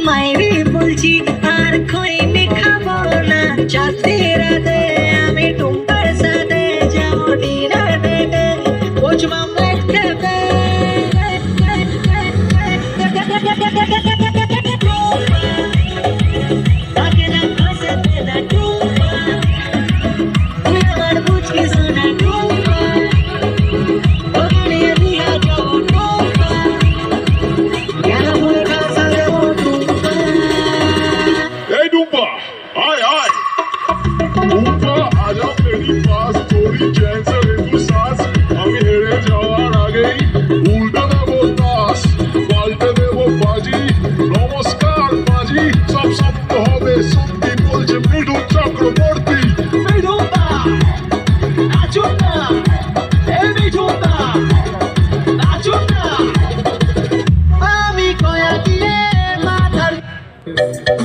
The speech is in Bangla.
মাইরে বলছি আর খইনি খাবো না চাঁদে রাতে আমি টুম্পার সাথে যাবো ডিনার ডেটে বুঝবো মেট খেতে তাকে না খসতে না টুম্পা তুই আমার বুঝকি শোনা টুম্পা ওখানে দিয়া যাবো টুম্পা কেন ভুল খাসা দেবো টুম্পা এই ডুম্পা आए आए डूम्पा आजा मेरी पास थोड़ी चैन से ले तू सांस আমি হেরে যাওয়ার আগেই উল্টো দেবো তাস পাল্টে দেবো বাজি নমস্কার বাজি সব শব্দ হবে সত্যি বলছে মৃদু চক্রবর্তী মিঠুনদা নাচুন না এই মিঠুনদা নাচুন না আমি কয়া দিয়ে মাথার